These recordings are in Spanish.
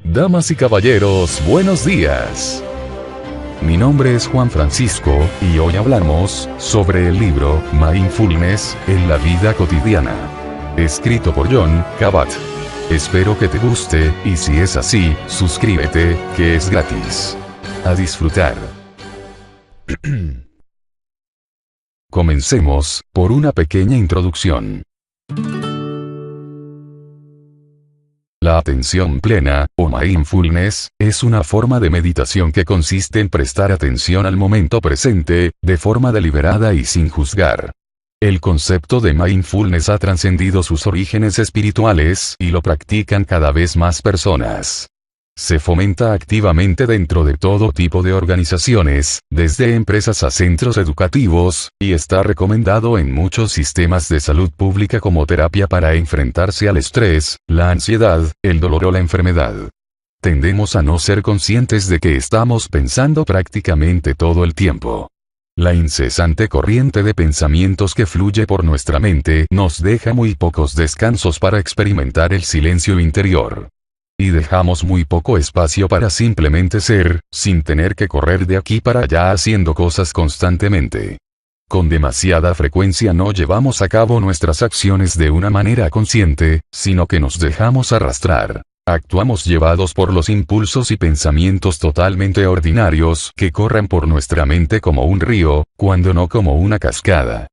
Damas y caballeros, buenos días. Mi nombre es Juan Francisco, y hoy hablamos sobre el libro Mindfulness en la vida cotidiana, escrito por Jon Kabat. Espero que te guste, y si es así, suscríbete, que es gratis. A disfrutar. Comencemos por una pequeña introducción. La atención plena, o mindfulness, es una forma de meditación que consiste en prestar atención al momento presente, de forma deliberada y sin juzgar. El concepto de mindfulness ha trascendido sus orígenes espirituales y lo practican cada vez más personas. Se fomenta activamente dentro de todo tipo de organizaciones, desde empresas a centros educativos, y está recomendado en muchos sistemas de salud pública como terapia para enfrentarse al estrés, la ansiedad, el dolor o la enfermedad. Tendemos a no ser conscientes de que estamos pensando prácticamente todo el tiempo. La incesante corriente de pensamientos que fluye por nuestra mente nos deja muy pocos descansos para experimentar el silencio interior. Y dejamos muy poco espacio para simplemente ser, sin tener que correr de aquí para allá haciendo cosas constantemente. Con demasiada frecuencia no llevamos a cabo nuestras acciones de una manera consciente, sino que nos dejamos arrastrar. Actuamos llevados por los impulsos y pensamientos totalmente ordinarios que corren por nuestra mente como un río, cuando no como una cascada.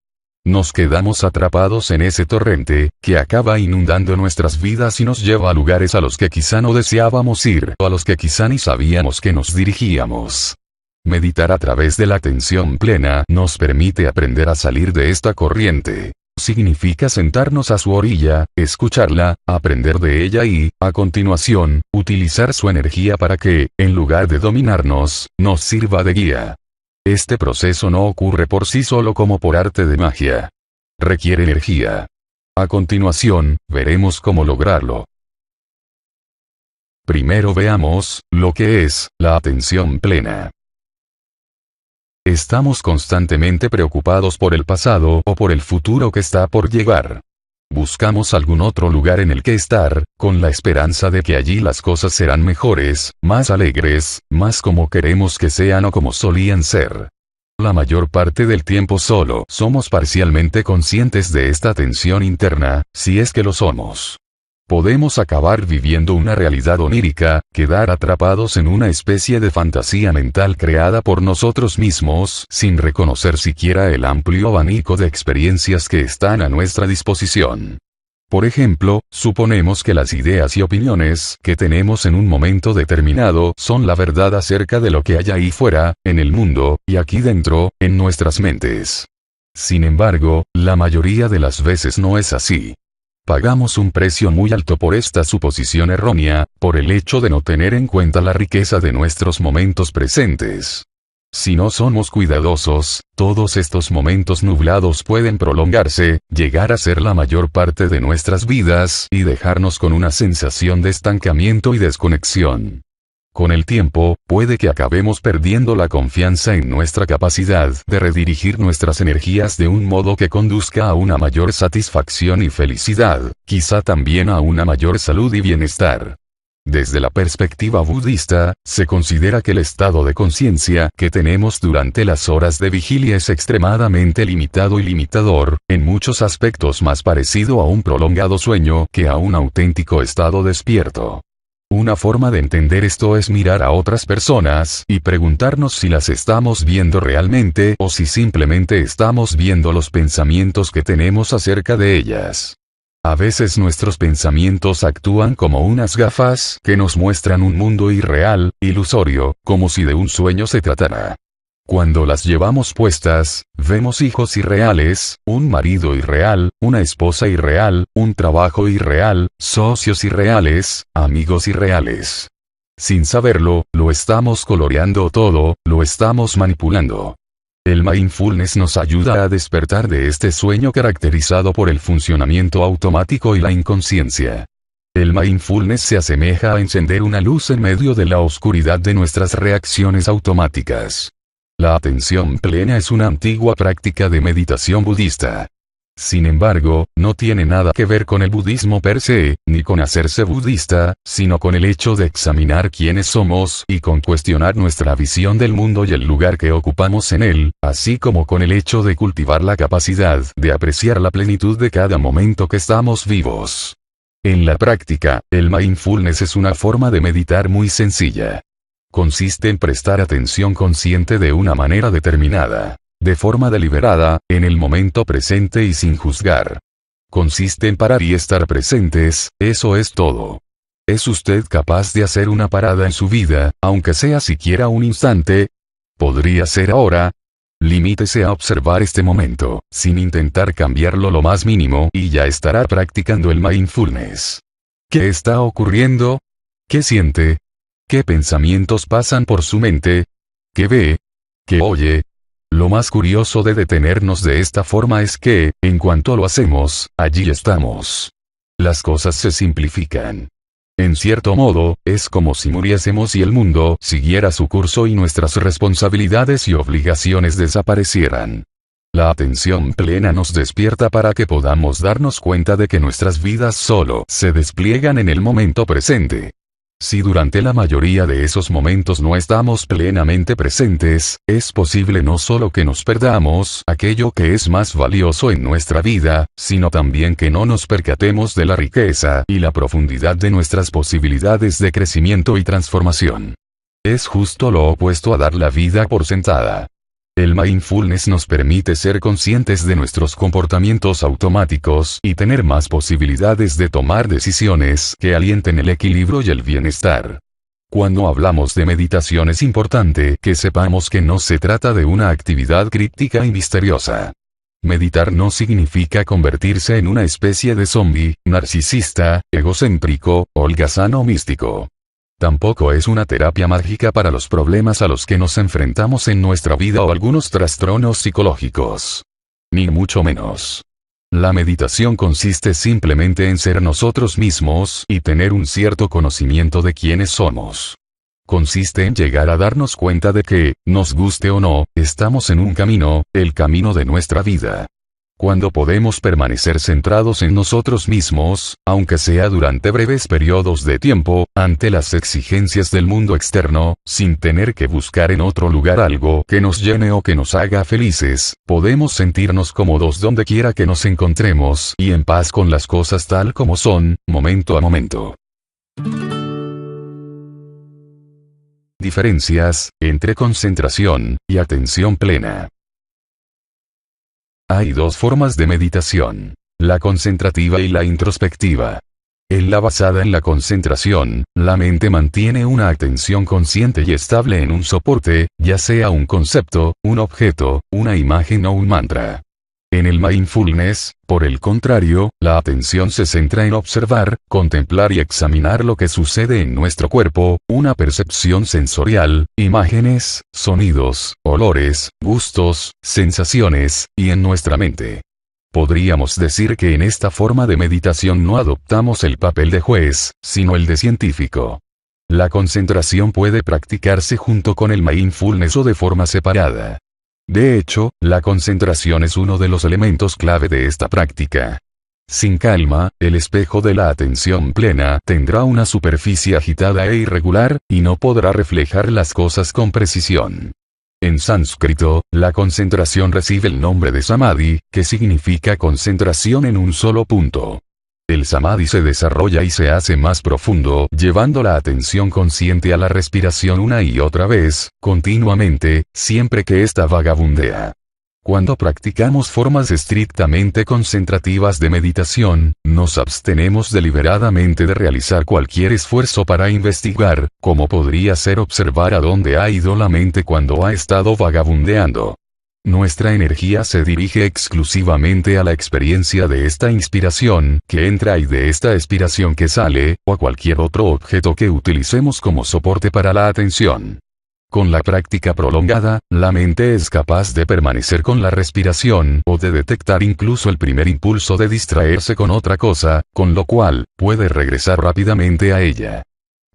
Nos quedamos atrapados en ese torrente, que acaba inundando nuestras vidas y nos lleva a lugares a los que quizá no deseábamos ir, o a los que quizá ni sabíamos que nos dirigíamos. Meditar a través de la atención plena nos permite aprender a salir de esta corriente. Significa sentarnos a su orilla, escucharla, aprender de ella y, a continuación, utilizar su energía para que, en lugar de dominarnos, nos sirva de guía. Este proceso no ocurre por sí solo como por arte de magia. Requiere energía. A continuación, veremos cómo lograrlo. Primero veamos lo que es la atención plena. Estamos constantemente preocupados por el pasado o por el futuro que está por llegar. Buscamos algún otro lugar en el que estar, con la esperanza de que allí las cosas serán mejores, más alegres, más como queremos que sean o como solían ser. La mayor parte del tiempo solo somos parcialmente conscientes de esta tensión interna, si es que lo somos. Podemos acabar viviendo una realidad onírica, quedar atrapados en una especie de fantasía mental creada por nosotros mismos, sin reconocer siquiera el amplio abanico de experiencias que están a nuestra disposición. Por ejemplo, suponemos que las ideas y opiniones que tenemos en un momento determinado son la verdad acerca de lo que hay ahí fuera, en el mundo, y aquí dentro, en nuestras mentes. Sin embargo, la mayoría de las veces no es así. Pagamos un precio muy alto por esta suposición errónea, por el hecho de no tener en cuenta la riqueza de nuestros momentos presentes. Si no somos cuidadosos, todos estos momentos nublados pueden prolongarse, llegar a ser la mayor parte de nuestras vidas y dejarnos con una sensación de estancamiento y desconexión. Con el tiempo, puede que acabemos perdiendo la confianza en nuestra capacidad de redirigir nuestras energías de un modo que conduzca a una mayor satisfacción y felicidad, quizá también a una mayor salud y bienestar. Desde la perspectiva budista, se considera que el estado de conciencia que tenemos durante las horas de vigilia es extremadamente limitado y limitador, en muchos aspectos más parecido a un prolongado sueño que a un auténtico estado despierto. Una forma de entender esto es mirar a otras personas y preguntarnos si las estamos viendo realmente o si simplemente estamos viendo los pensamientos que tenemos acerca de ellas. A veces nuestros pensamientos actúan como unas gafas que nos muestran un mundo irreal, ilusorio, como si de un sueño se tratara. Cuando las llevamos puestas, vemos hijos irreales, un marido irreal, una esposa irreal, un trabajo irreal, socios irreales, amigos irreales. Sin saberlo, lo estamos coloreando todo, lo estamos manipulando. El mindfulness nos ayuda a despertar de este sueño caracterizado por el funcionamiento automático y la inconsciencia. El mindfulness se asemeja a encender una luz en medio de la oscuridad de nuestras reacciones automáticas. La atención plena es una antigua práctica de meditación budista. Sin embargo, no tiene nada que ver con el budismo per se, ni con hacerse budista, sino con el hecho de examinar quiénes somos y con cuestionar nuestra visión del mundo y el lugar que ocupamos en él, así como con el hecho de cultivar la capacidad de apreciar la plenitud de cada momento que estamos vivos. En la práctica, el mindfulness es una forma de meditar muy sencilla. Consiste en prestar atención consciente de una manera determinada, de forma deliberada, en el momento presente y sin juzgar. Consiste en parar y estar presentes, eso es todo. ¿Es usted capaz de hacer una parada en su vida, aunque sea siquiera un instante? ¿Podría ser ahora? Limítese a observar este momento, sin intentar cambiarlo lo más mínimo, y ya estará practicando el mindfulness. ¿Qué está ocurriendo? ¿Qué siente? ¿Qué pensamientos pasan por su mente? ¿Qué ve? ¿Qué oye? Lo más curioso de detenernos de esta forma es que, en cuanto lo hacemos, allí estamos. Las cosas se simplifican. En cierto modo, es como si muriésemos y el mundo siguiera su curso y nuestras responsabilidades y obligaciones desaparecieran. La atención plena nos despierta para que podamos darnos cuenta de que nuestras vidas solo se despliegan en el momento presente. Si durante la mayoría de esos momentos no estamos plenamente presentes, es posible no solo que nos perdamos aquello que es más valioso en nuestra vida, sino también que no nos percatemos de la riqueza y la profundidad de nuestras posibilidades de crecimiento y transformación. Es justo lo opuesto a dar la vida por sentada. El mindfulness nos permite ser conscientes de nuestros comportamientos automáticos y tener más posibilidades de tomar decisiones que alienten el equilibrio y el bienestar. Cuando hablamos de meditación es importante que sepamos que no se trata de una actividad críptica y misteriosa. Meditar no significa convertirse en una especie de zombi, narcisista, egocéntrico, holgazán o místico. Tampoco es una terapia mágica para los problemas a los que nos enfrentamos en nuestra vida o algunos trastornos psicológicos. Ni mucho menos. La meditación consiste simplemente en ser nosotros mismos y tener un cierto conocimiento de quiénes somos. Consiste en llegar a darnos cuenta de que, nos guste o no, estamos en un camino, el camino de nuestra vida. Cuando podemos permanecer centrados en nosotros mismos, aunque sea durante breves periodos de tiempo, ante las exigencias del mundo externo, sin tener que buscar en otro lugar algo que nos llene o que nos haga felices, podemos sentirnos cómodos donde quiera que nos encontremos y en paz con las cosas tal como son, momento a momento. Diferencias entre concentración y atención plena. Hay dos formas de meditación, la concentrativa y la introspectiva. En la basada en la concentración, la mente mantiene una atención consciente y estable en un soporte, ya sea un concepto, un objeto, una imagen o un mantra. En el mindfulness, por el contrario, la atención se centra en observar, contemplar y examinar lo que sucede en nuestro cuerpo, una percepción sensorial, imágenes, sonidos, olores, gustos, sensaciones, y en nuestra mente. Podríamos decir que en esta forma de meditación no adoptamos el papel de juez, sino el de científico. La concentración puede practicarse junto con el mindfulness o de forma separada. De hecho, la concentración es uno de los elementos clave de esta práctica. Sin calma, el espejo de la atención plena tendrá una superficie agitada e irregular, y no podrá reflejar las cosas con precisión. En sánscrito, la concentración recibe el nombre de samadhi, que significa concentración en un solo punto. El samadhi se desarrolla y se hace más profundo, llevando la atención consciente a la respiración una y otra vez, continuamente, siempre que ésta vagabundea. Cuando practicamos formas estrictamente concentrativas de meditación, nos abstenemos deliberadamente de realizar cualquier esfuerzo para investigar, como podría ser observar a dónde ha ido la mente cuando ha estado vagabundeando. Nuestra energía se dirige exclusivamente a la experiencia de esta inspiración que entra y de esta expiración que sale, o a cualquier otro objeto que utilicemos como soporte para la atención. Con la práctica prolongada, la mente es capaz de permanecer con la respiración o de detectar incluso el primer impulso de distraerse con otra cosa, con lo cual, puede regresar rápidamente a ella.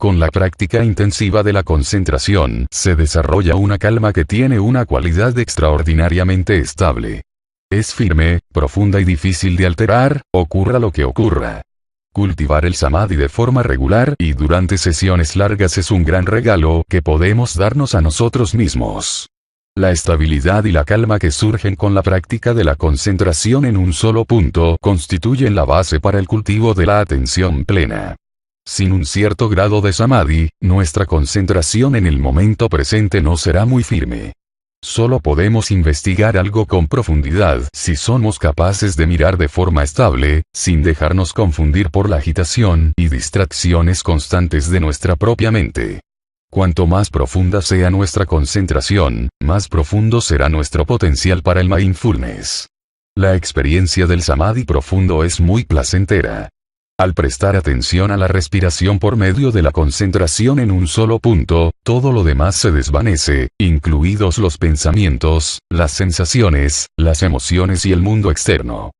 Con la práctica intensiva de la concentración, se desarrolla una calma que tiene una cualidad extraordinariamente estable. Es firme, profunda y difícil de alterar, ocurra lo que ocurra. Cultivar el samadhi de forma regular y durante sesiones largas es un gran regalo que podemos darnos a nosotros mismos. La estabilidad y la calma que surgen con la práctica de la concentración en un solo punto constituyen la base para el cultivo de la atención plena. Sin un cierto grado de samadhi, nuestra concentración en el momento presente no será muy firme. Solo podemos investigar algo con profundidad si somos capaces de mirar de forma estable, sin dejarnos confundir por la agitación y distracciones constantes de nuestra propia mente. Cuanto más profunda sea nuestra concentración, más profundo será nuestro potencial para el mindfulness. La experiencia del samadhi profundo es muy placentera. Al prestar atención a la respiración por medio de la concentración en un solo punto, todo lo demás se desvanece, incluidos los pensamientos, las sensaciones, las emociones y el mundo externo.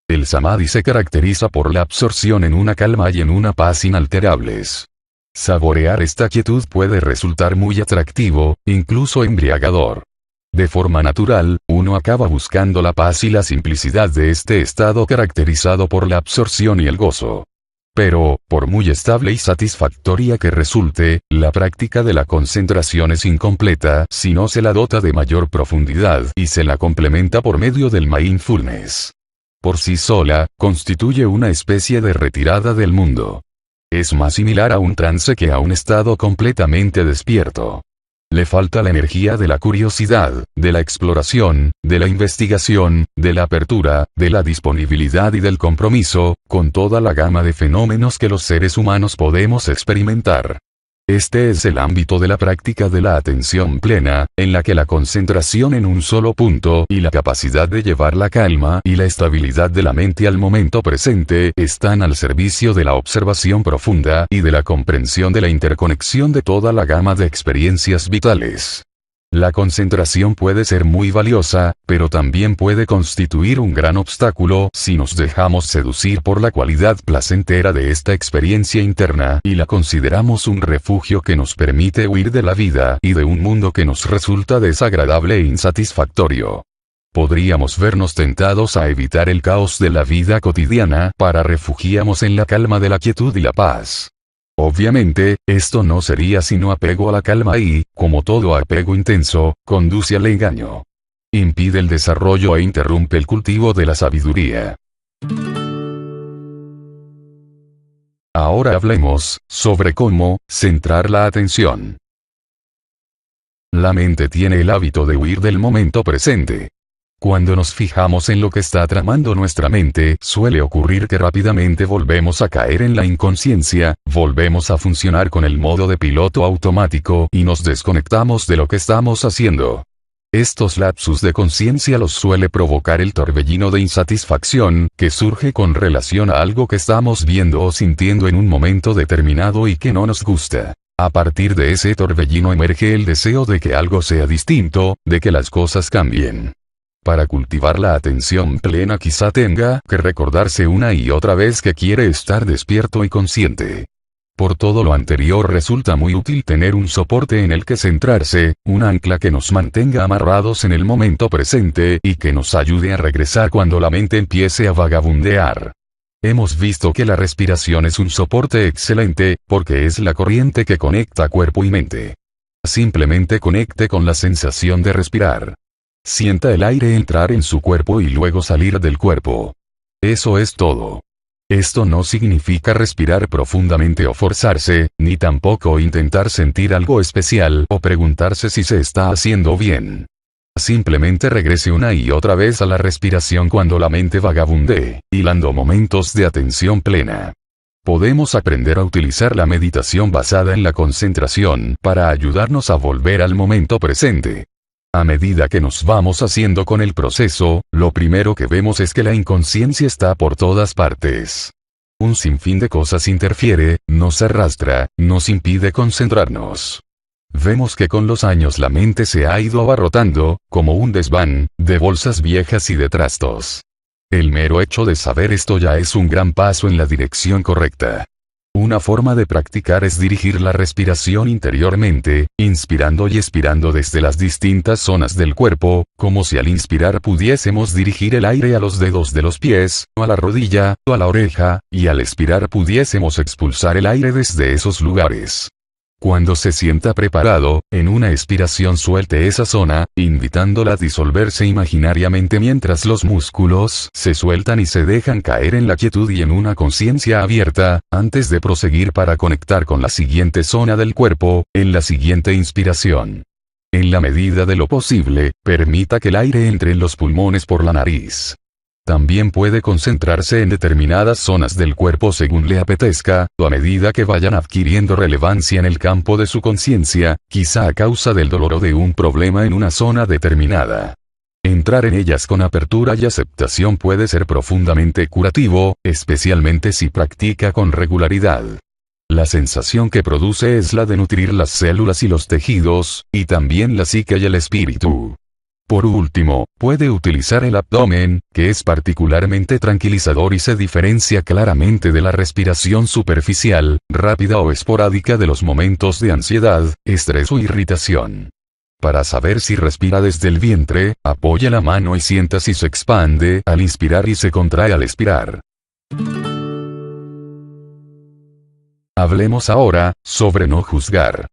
El samadhi se caracteriza por la absorción en una calma y en una paz inalterables. Saborear esta quietud puede resultar muy atractivo, incluso embriagador. De forma natural, uno acaba buscando la paz y la simplicidad de este estado caracterizado por la absorción y el gozo. Pero, por muy estable y satisfactoria que resulte, la práctica de la concentración es incompleta si no se la dota de mayor profundidad y se la complementa por medio del mindfulness. Por sí sola, constituye una especie de retirada del mundo. Es más similar a un trance que a un estado completamente despierto. Le falta la energía de la curiosidad, de la exploración, de la investigación, de la apertura, de la disponibilidad y del compromiso, con toda la gama de fenómenos que los seres humanos podemos experimentar. Este es el ámbito de la práctica de la atención plena, en la que la concentración en un solo punto y la capacidad de llevar la calma y la estabilidad de la mente al momento presente están al servicio de la observación profunda y de la comprensión de la interconexión de toda la gama de experiencias vitales. La concentración puede ser muy valiosa, pero también puede constituir un gran obstáculo si nos dejamos seducir por la cualidad placentera de esta experiencia interna y la consideramos un refugio que nos permite huir de la vida y de un mundo que nos resulta desagradable e insatisfactorio. Podríamos vernos tentados a evitar el caos de la vida cotidiana para refugiarnos en la calma de la quietud y la paz. Obviamente, esto no sería sino apego a la calma y, como todo apego intenso, conduce al engaño. Impide el desarrollo e interrumpe el cultivo de la sabiduría. Ahora hablemos sobre cómo centrar la atención. La mente tiene el hábito de huir del momento presente. Cuando nos fijamos en lo que está tramando nuestra mente, suele ocurrir que rápidamente volvemos a caer en la inconsciencia, volvemos a funcionar con el modo de piloto automático y nos desconectamos de lo que estamos haciendo. Estos lapsus de conciencia los suele provocar el torbellino de insatisfacción, que surge con relación a algo que estamos viendo o sintiendo en un momento determinado y que no nos gusta. A partir de ese torbellino emerge el deseo de que algo sea distinto, de que las cosas cambien. Para cultivar la atención plena quizá tenga que recordarse una y otra vez que quiere estar despierto y consciente. Por todo lo anterior resulta muy útil tener un soporte en el que centrarse, un ancla que nos mantenga amarrados en el momento presente y que nos ayude a regresar cuando la mente empiece a vagabundear. Hemos visto que la respiración es un soporte excelente, porque es la corriente que conecta cuerpo y mente. Simplemente conecte con la sensación de respirar. Sienta el aire entrar en su cuerpo y luego salir del cuerpo. Eso es todo. Esto no significa respirar profundamente o forzarse, ni tampoco intentar sentir algo especial o preguntarse si se está haciendo bien. Simplemente regrese una y otra vez a la respiración cuando la mente vagabundee, hilando momentos de atención plena. Podemos aprender a utilizar la meditación basada en la concentración para ayudarnos a volver al momento presente. A medida que nos vamos haciendo con el proceso, lo primero que vemos es que la inconsciencia está por todas partes. Un sinfín de cosas interfiere, nos arrastra, nos impide concentrarnos. Vemos que con los años la mente se ha ido abarrotando, como un desván, de bolsas viejas y de trastos. El mero hecho de saber esto ya es un gran paso en la dirección correcta. Una forma de practicar es dirigir la respiración interiormente, inspirando y expirando desde las distintas zonas del cuerpo, como si al inspirar pudiésemos dirigir el aire a los dedos de los pies, o a la rodilla, o a la oreja, y al expirar pudiésemos expulsar el aire desde esos lugares. Cuando se sienta preparado, en una expiración suelte esa zona, invitándola a disolverse imaginariamente mientras los músculos se sueltan y se dejan caer en la quietud y en una conciencia abierta, antes de proseguir para conectar con la siguiente zona del cuerpo, en la siguiente inspiración. En la medida de lo posible, permita que el aire entre en los pulmones por la nariz. También puede concentrarse en determinadas zonas del cuerpo según le apetezca, o a medida que vayan adquiriendo relevancia en el campo de su conciencia, quizá a causa del dolor o de un problema en una zona determinada. Entrar en ellas con apertura y aceptación puede ser profundamente curativo, especialmente si practica con regularidad. La sensación que produce es la de nutrir las células y los tejidos, y también la psique y el espíritu. Por último, puede utilizar el abdomen, que es particularmente tranquilizador y se diferencia claramente de la respiración superficial, rápida o esporádica de los momentos de ansiedad, estrés o irritación. Para saber si respira desde el vientre, apoya la mano y sienta si se expande al inspirar y se contrae al expirar. Hablemos ahora sobre no juzgar.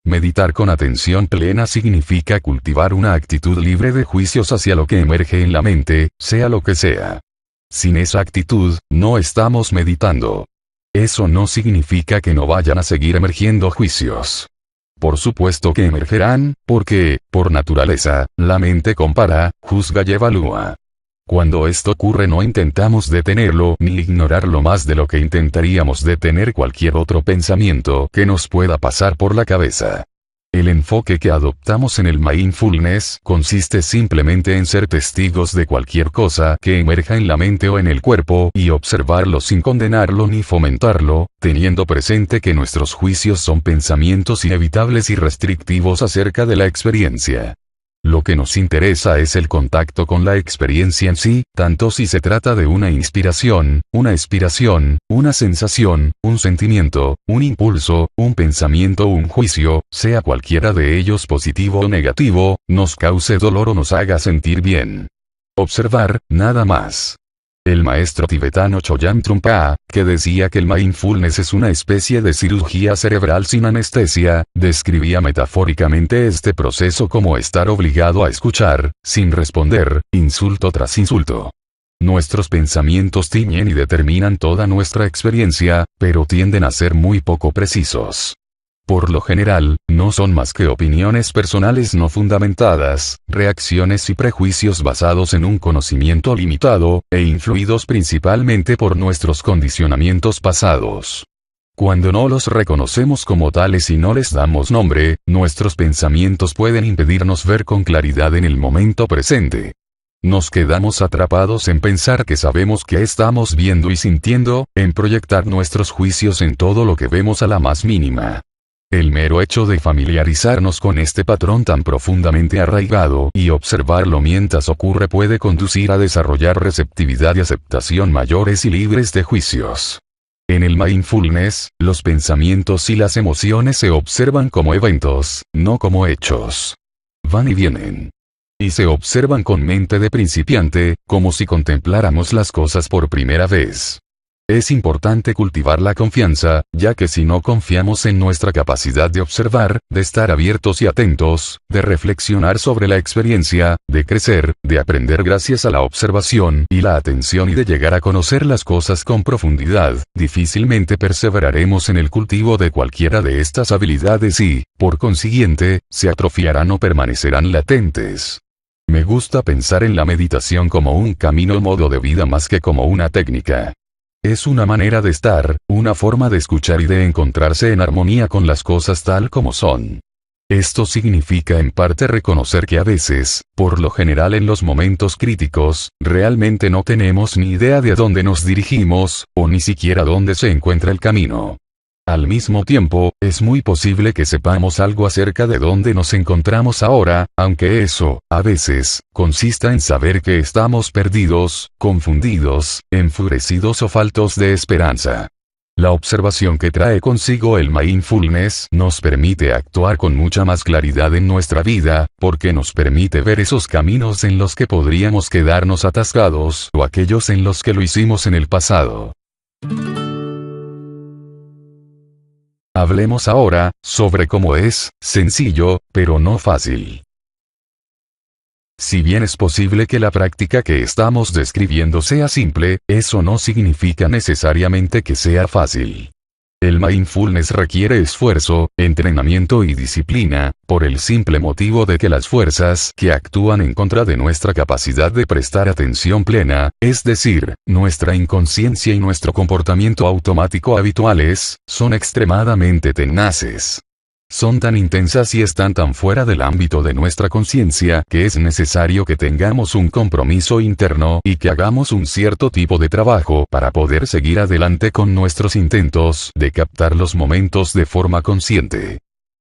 Meditar con atención plena significa cultivar una actitud libre de juicios hacia lo que emerge en la mente, sea lo que sea. Sin esa actitud, no estamos meditando. Eso no significa que no vayan a seguir emergiendo juicios. Por supuesto que emergerán, porque, por naturaleza, la mente compara, juzga y evalúa. Cuando esto ocurre no intentamos detenerlo ni ignorarlo más de lo que intentaríamos detener cualquier otro pensamiento que nos pueda pasar por la cabeza. El enfoque que adoptamos en el mindfulness consiste simplemente en ser testigos de cualquier cosa que emerja en la mente o en el cuerpo y observarlo sin condenarlo ni fomentarlo, teniendo presente que nuestros juicios son pensamientos inevitables y restrictivos acerca de la experiencia. Lo que nos interesa es el contacto con la experiencia en sí, tanto si se trata de una inspiración, una expiración, una sensación, un sentimiento, un impulso, un pensamiento o un juicio, sea cualquiera de ellos positivo o negativo, nos cause dolor o nos haga sentir bien. Observar, nada más. El maestro tibetano Chogyam Trungpa, que decía que el mindfulness es una especie de cirugía cerebral sin anestesia, describía metafóricamente este proceso como estar obligado a escuchar, sin responder, insulto tras insulto. Nuestros pensamientos tiñen y determinan toda nuestra experiencia, pero tienden a ser muy poco precisos. Por lo general, no son más que opiniones personales no fundamentadas, reacciones y prejuicios basados en un conocimiento limitado, e influidos principalmente por nuestros condicionamientos pasados. Cuando no los reconocemos como tales y no les damos nombre, nuestros pensamientos pueden impedirnos ver con claridad en el momento presente. Nos quedamos atrapados en pensar que sabemos qué estamos viendo y sintiendo, en proyectar nuestros juicios en todo lo que vemos a la más mínima. El mero hecho de familiarizarnos con este patrón tan profundamente arraigado y observarlo mientras ocurre puede conducir a desarrollar receptividad y aceptación mayores y libres de juicios. En el mindfulness, los pensamientos y las emociones se observan como eventos, no como hechos. Van y vienen. Y se observan con mente de principiante, como si contempláramos las cosas por primera vez. Es importante cultivar la confianza, ya que si no confiamos en nuestra capacidad de observar, de estar abiertos y atentos, de reflexionar sobre la experiencia, de crecer, de aprender gracias a la observación y la atención y de llegar a conocer las cosas con profundidad, difícilmente perseveraremos en el cultivo de cualquiera de estas habilidades y, por consiguiente, se atrofiarán o permanecerán latentes. Me gusta pensar en la meditación como un camino o modo de vida más que como una técnica. Es una manera de estar, una forma de escuchar y de encontrarse en armonía con las cosas tal como son. Esto significa en parte reconocer que a veces, por lo general en los momentos críticos, realmente no tenemos ni idea de a dónde nos dirigimos, o ni siquiera dónde se encuentra el camino. Al mismo tiempo, es muy posible que sepamos algo acerca de dónde nos encontramos ahora, aunque eso, a veces, consista en saber que estamos perdidos, confundidos, enfurecidos o faltos de esperanza. La observación que trae consigo el mindfulness nos permite actuar con mucha más claridad en nuestra vida, porque nos permite ver esos caminos en los que podríamos quedarnos atascados o aquellos en los que lo hicimos en el pasado. Hablemos ahora sobre cómo es, sencillo, pero no fácil. Si bien es posible que la práctica que estamos describiendo sea simple, eso no significa necesariamente que sea fácil. El mindfulness requiere esfuerzo, entrenamiento y disciplina, por el simple motivo de que las fuerzas que actúan en contra de nuestra capacidad de prestar atención plena, es decir, nuestra inconsciencia y nuestro comportamiento automático habituales, son extremadamente tenaces. Son tan intensas y están tan fuera del ámbito de nuestra conciencia que es necesario que tengamos un compromiso interno y que hagamos un cierto tipo de trabajo para poder seguir adelante con nuestros intentos de captar los momentos de forma consciente.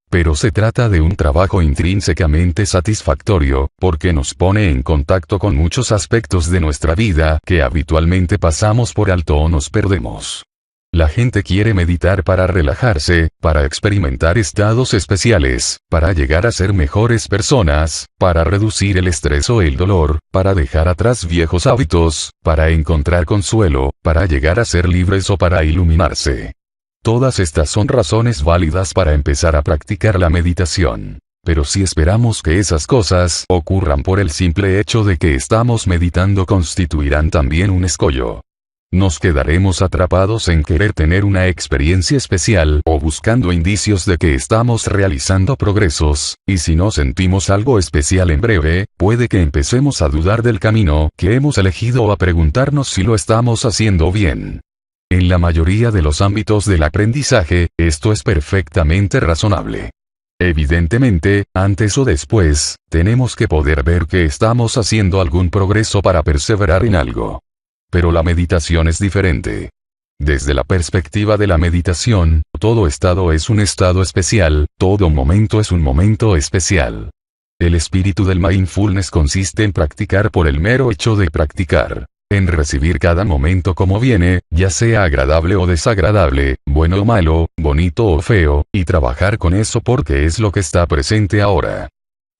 Pero se trata de un trabajo intrínsecamente satisfactorio, porque nos pone en contacto con muchos aspectos de nuestra vida que habitualmente pasamos por alto o nos perdemos. La gente quiere meditar para relajarse, para experimentar estados especiales, para llegar a ser mejores personas, para reducir el estrés o el dolor, para dejar atrás viejos hábitos, para encontrar consuelo, para llegar a ser libres o para iluminarse. Todas estas son razones válidas para empezar a practicar la meditación. Pero si esperamos que esas cosas ocurran por el simple hecho de que estamos meditando, constituirán también un escollo. Nos quedaremos atrapados en querer tener una experiencia especial o buscando indicios de que estamos realizando progresos, y si no sentimos algo especial en breve, puede que empecemos a dudar del camino que hemos elegido o a preguntarnos si lo estamos haciendo bien. En la mayoría de los ámbitos del aprendizaje, esto es perfectamente razonable. Evidentemente, antes o después, tenemos que poder ver que estamos haciendo algún progreso para perseverar en algo. Pero la meditación es diferente. Desde la perspectiva de la meditación, todo estado es un estado especial, todo momento es un momento especial. El espíritu del mindfulness consiste en practicar por el mero hecho de practicar, en recibir cada momento como viene, ya sea agradable o desagradable, bueno o malo, bonito o feo, y trabajar con eso porque es lo que está presente ahora.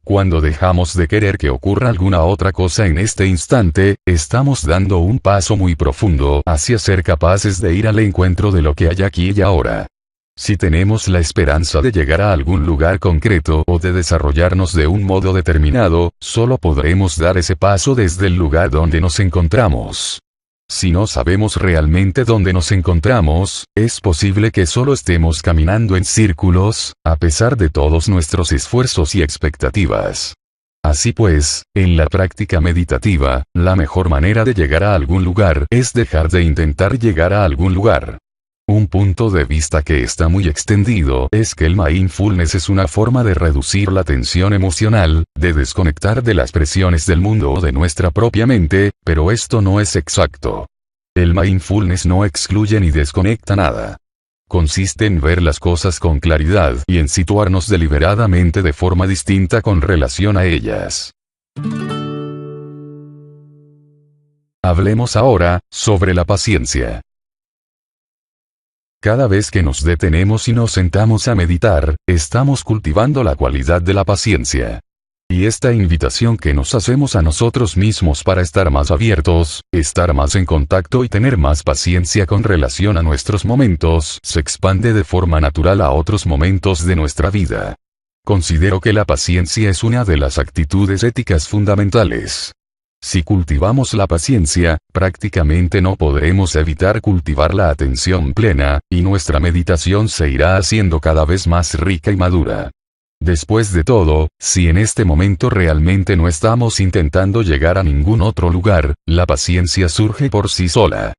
Cuando dejamos de querer que ocurra alguna otra cosa en este instante, estamos dando un paso muy profundo hacia ser capaces de ir al encuentro de lo que hay aquí y ahora. Si tenemos la esperanza de llegar a algún lugar concreto o de desarrollarnos de un modo determinado, solo podremos dar ese paso desde el lugar donde nos encontramos. Si no sabemos realmente dónde nos encontramos, es posible que solo estemos caminando en círculos, a pesar de todos nuestros esfuerzos y expectativas. Así pues, en la práctica meditativa, la mejor manera de llegar a algún lugar es dejar de intentar llegar a algún lugar. Un punto de vista que está muy extendido es que el mindfulness es una forma de reducir la tensión emocional, de desconectar de las presiones del mundo o de nuestra propia mente, pero esto no es exacto. El mindfulness no excluye ni desconecta nada. Consiste en ver las cosas con claridad y en situarnos deliberadamente de forma distinta con relación a ellas. Hablemos ahora sobre la paciencia. Cada vez que nos detenemos y nos sentamos a meditar, estamos cultivando la cualidad de la paciencia. Y esta invitación que nos hacemos a nosotros mismos para estar más abiertos, estar más en contacto y tener más paciencia con relación a nuestros momentos, se expande de forma natural a otros momentos de nuestra vida. Considero que la paciencia es una de las actitudes éticas fundamentales. Si cultivamos la paciencia, prácticamente no podremos evitar cultivar la atención plena, y nuestra meditación se irá haciendo cada vez más rica y madura. Después de todo, si en este momento realmente no estamos intentando llegar a ningún otro lugar, la paciencia surge por sí sola.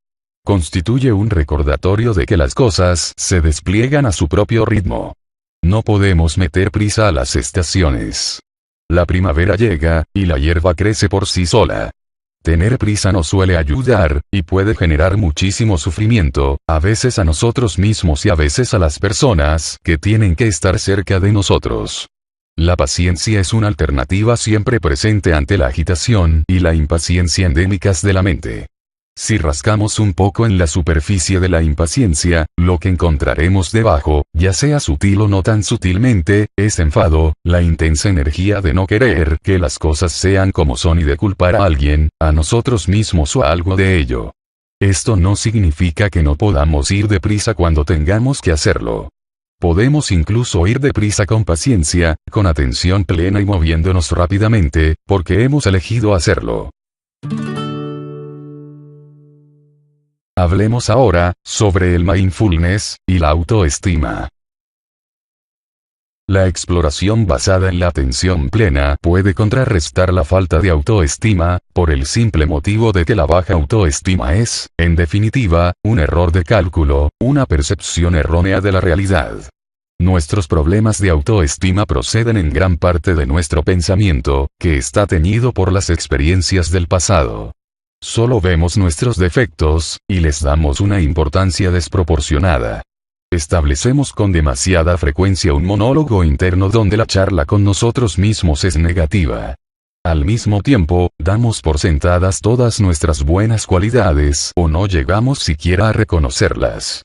Constituye un recordatorio de que las cosas se despliegan a su propio ritmo. No podemos meter prisa a las estaciones. La primavera llega, y la hierba crece por sí sola. Tener prisa nos suele ayudar, y puede generar muchísimo sufrimiento, a veces a nosotros mismos y a veces a las personas que tienen que estar cerca de nosotros. La paciencia es una alternativa siempre presente ante la agitación y la impaciencia endémicas de la mente. Si rascamos un poco en la superficie de la impaciencia, lo que encontraremos debajo, ya sea sutil o no tan sutilmente, es enfado, la intensa energía de no querer que las cosas sean como son y de culpar a alguien, a nosotros mismos o a algo de ello. Esto no significa que no podamos ir deprisa cuando tengamos que hacerlo. Podemos incluso ir deprisa con paciencia, con atención plena y moviéndonos rápidamente, porque hemos elegido hacerlo. Hablemos ahora sobre el mindfulness y la autoestima. La exploración basada en la atención plena puede contrarrestar la falta de autoestima, por el simple motivo de que la baja autoestima es, en definitiva, un error de cálculo, una percepción errónea de la realidad. Nuestros problemas de autoestima proceden en gran parte de nuestro pensamiento, que está teñido por las experiencias del pasado. Solo vemos nuestros defectos, y les damos una importancia desproporcionada. Establecemos con demasiada frecuencia un monólogo interno donde la charla con nosotros mismos es negativa. Al mismo tiempo, damos por sentadas todas nuestras buenas cualidades o no llegamos siquiera a reconocerlas.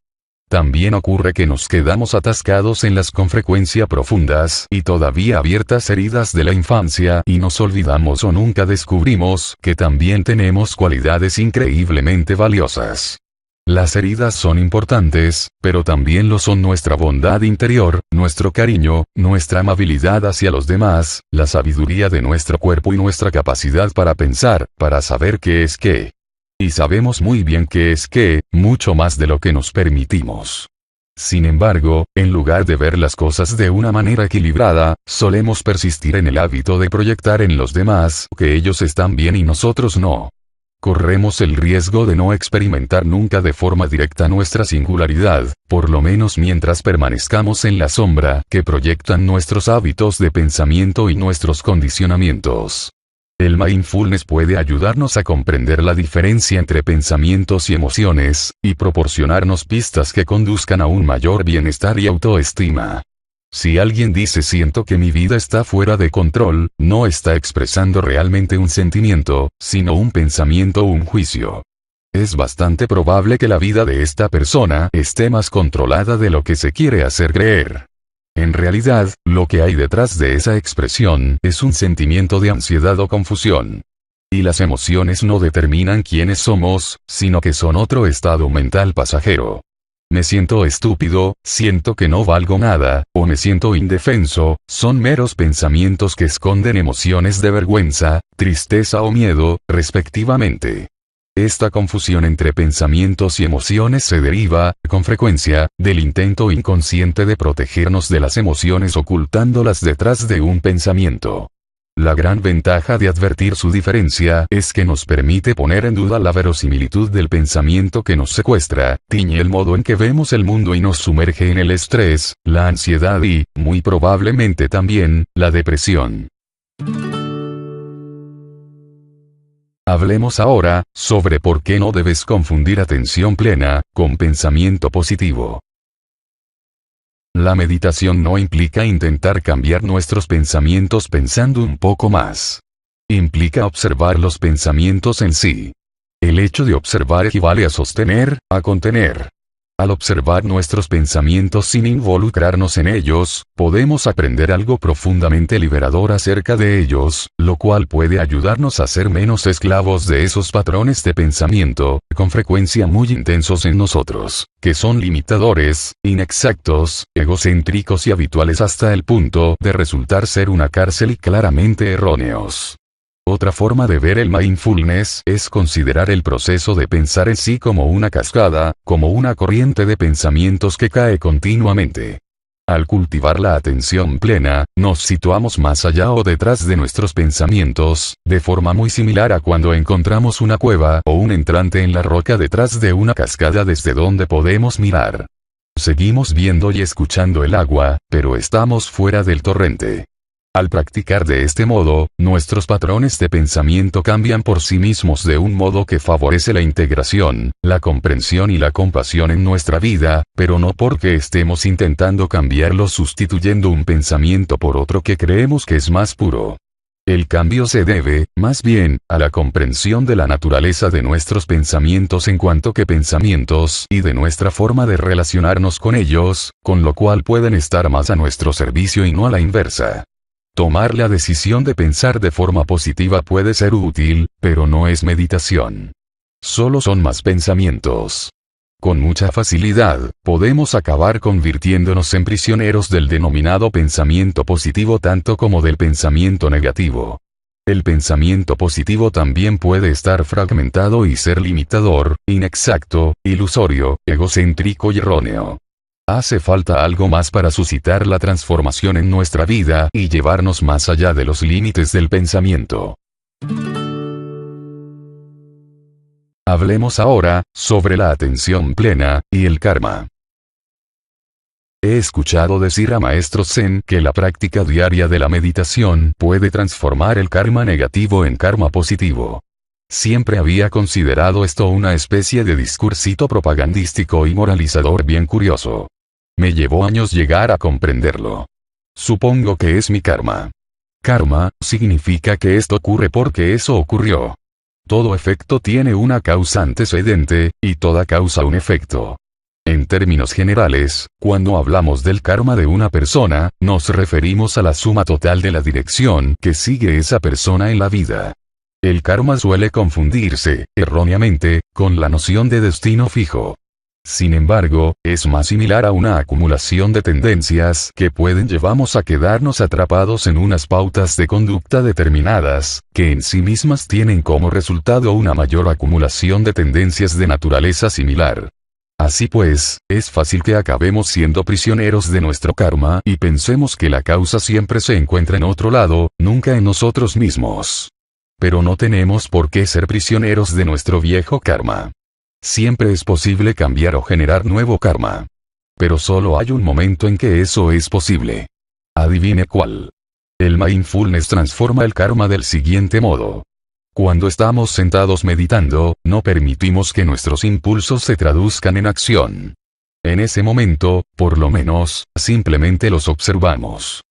También ocurre que nos quedamos atascados en las con frecuencia profundas y todavía abiertas heridas de la infancia y nos olvidamos o nunca descubrimos que también tenemos cualidades increíblemente valiosas. Las heridas son importantes, pero también lo son nuestra bondad interior, nuestro cariño, nuestra amabilidad hacia los demás, la sabiduría de nuestro cuerpo y nuestra capacidad para pensar, para saber qué es qué. Y sabemos muy bien qué es qué, mucho más de lo que nos permitimos. Sin embargo, en lugar de ver las cosas de una manera equilibrada, solemos persistir en el hábito de proyectar en los demás que ellos están bien y nosotros no. Corremos el riesgo de no experimentar nunca de forma directa nuestra singularidad, por lo menos mientras permanezcamos en la sombra que proyectan nuestros hábitos de pensamiento y nuestros condicionamientos. El mindfulness puede ayudarnos a comprender la diferencia entre pensamientos y emociones, y proporcionarnos pistas que conduzcan a un mayor bienestar y autoestima. Si alguien dice siento que mi vida está fuera de control, no está expresando realmente un sentimiento, sino un pensamiento o un juicio. Es bastante probable que la vida de esta persona esté más controlada de lo que se quiere hacer creer. En realidad, lo que hay detrás de esa expresión es un sentimiento de ansiedad o confusión. Y las emociones no determinan quiénes somos, sino que son otro estado mental pasajero. Me siento estúpido, siento que no valgo nada, o me siento indefenso, son meros pensamientos que esconden emociones de vergüenza, tristeza o miedo, respectivamente. Esta confusión entre pensamientos y emociones se deriva, con frecuencia, del intento inconsciente de protegernos de las emociones ocultándolas detrás de un pensamiento. La gran ventaja de advertir su diferencia es que nos permite poner en duda la verosimilitud del pensamiento que nos secuestra, tiñe el modo en que vemos el mundo y nos sumerge en el estrés, la ansiedad y, muy probablemente también, la depresión. Hablemos ahora sobre por qué no debes confundir atención plena con pensamiento positivo. La meditación no implica intentar cambiar nuestros pensamientos pensando un poco más. Implica observar los pensamientos en sí. El hecho de observar equivale a sostener, a contener. Al observar nuestros pensamientos sin involucrarnos en ellos, podemos aprender algo profundamente liberador acerca de ellos, lo cual puede ayudarnos a ser menos esclavos de esos patrones de pensamiento, con frecuencia muy intensos en nosotros, que son limitadores, inexactos, egocéntricos y habituales hasta el punto de resultar ser una cárcel y claramente erróneos. Otra forma de ver el mindfulness es considerar el proceso de pensar en sí como una cascada, como una corriente de pensamientos que cae continuamente. Al cultivar la atención plena, nos situamos más allá o detrás de nuestros pensamientos, de forma muy similar a cuando encontramos una cueva o un entrante en la roca detrás de una cascada desde donde podemos mirar. Seguimos viendo y escuchando el agua, pero estamos fuera del torrente. Al practicar de este modo, nuestros patrones de pensamiento cambian por sí mismos de un modo que favorece la integración, la comprensión y la compasión en nuestra vida, pero no porque estemos intentando cambiarlos sustituyendo un pensamiento por otro que creemos que es más puro. El cambio se debe, más bien, a la comprensión de la naturaleza de nuestros pensamientos en cuanto que pensamientos y de nuestra forma de relacionarnos con ellos, con lo cual pueden estar más a nuestro servicio y no a la inversa. Tomar la decisión de pensar de forma positiva puede ser útil, pero no es meditación. Solo son más pensamientos. Con mucha facilidad, podemos acabar convirtiéndonos en prisioneros del denominado pensamiento positivo tanto como del pensamiento negativo. El pensamiento positivo también puede estar fragmentado y ser limitador, inexacto, ilusorio, egocéntrico y erróneo. Hace falta algo más para suscitar la transformación en nuestra vida y llevarnos más allá de los límites del pensamiento. Hablemos ahora sobre la atención plena y el karma. He escuchado decir a maestros zen que la práctica diaria de la meditación puede transformar el karma negativo en karma positivo. Siempre había considerado esto una especie de discursito propagandístico y moralizador bien curioso. Me llevó años llegar a comprenderlo. Supongo que es mi karma. Karma significa que esto ocurre porque eso ocurrió. Todo efecto tiene una causa antecedente, y toda causa un efecto. En términos generales, cuando hablamos del karma de una persona, nos referimos a la suma total de la dirección que sigue esa persona en la vida. El karma suele confundirse, erróneamente, con la noción de destino fijo. Sin embargo, es más similar a una acumulación de tendencias que pueden llevarnos a quedarnos atrapados en unas pautas de conducta determinadas, que en sí mismas tienen como resultado una mayor acumulación de tendencias de naturaleza similar. Así pues, es fácil que acabemos siendo prisioneros de nuestro karma y pensemos que la causa siempre se encuentra en otro lado, nunca en nosotros mismos. Pero no tenemos por qué ser prisioneros de nuestro viejo karma. Siempre es posible cambiar o generar nuevo karma. Pero solo hay un momento en que eso es posible. Adivine cuál. El mindfulness transforma el karma del siguiente modo. Cuando estamos sentados meditando, no permitimos que nuestros impulsos se traduzcan en acción. En ese momento, por lo menos, simplemente los observamos.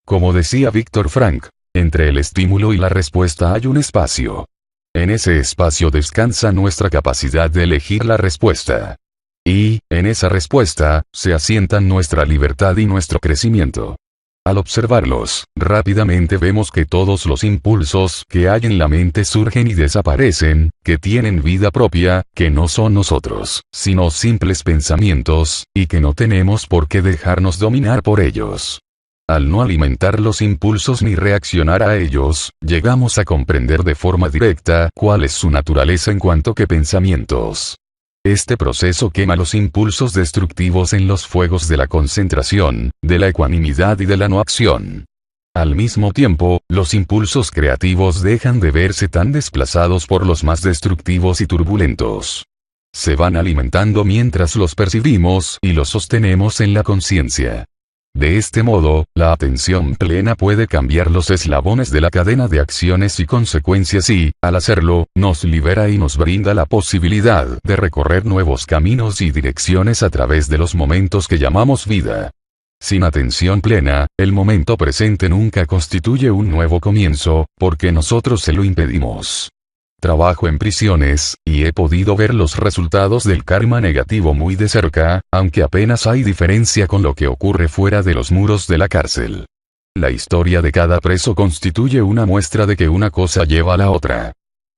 Como decía Viktor Frankl, entre el estímulo y la respuesta hay un espacio. En ese espacio descansa nuestra capacidad de elegir la respuesta. Y, en esa respuesta, se asientan nuestra libertad y nuestro crecimiento. Al observarlos, rápidamente vemos que todos los impulsos que hay en la mente surgen y desaparecen, que tienen vida propia, que no son nosotros, sino simples pensamientos, y que no tenemos por qué dejarnos dominar por ellos. Al no alimentar los impulsos ni reaccionar a ellos, llegamos a comprender de forma directa cuál es su naturaleza en cuanto que pensamientos. Este proceso quema los impulsos destructivos en los fuegos de la concentración, de la ecuanimidad y de la no acción. Al mismo tiempo, los impulsos creativos dejan de verse tan desplazados por los más destructivos y turbulentos. Se van alimentando mientras los percibimos y los sostenemos en la conciencia. De este modo, la atención plena puede cambiar los eslabones de la cadena de acciones y consecuencias y, al hacerlo, nos libera y nos brinda la posibilidad de recorrer nuevos caminos y direcciones a través de los momentos que llamamos vida. Sin atención plena, el momento presente nunca constituye un nuevo comienzo, porque nosotros se lo impedimos. Trabajo en prisiones, y he podido ver los resultados del karma negativo muy de cerca, aunque apenas hay diferencia con lo que ocurre fuera de los muros de la cárcel. La historia de cada preso constituye una muestra de que una cosa lleva a la otra.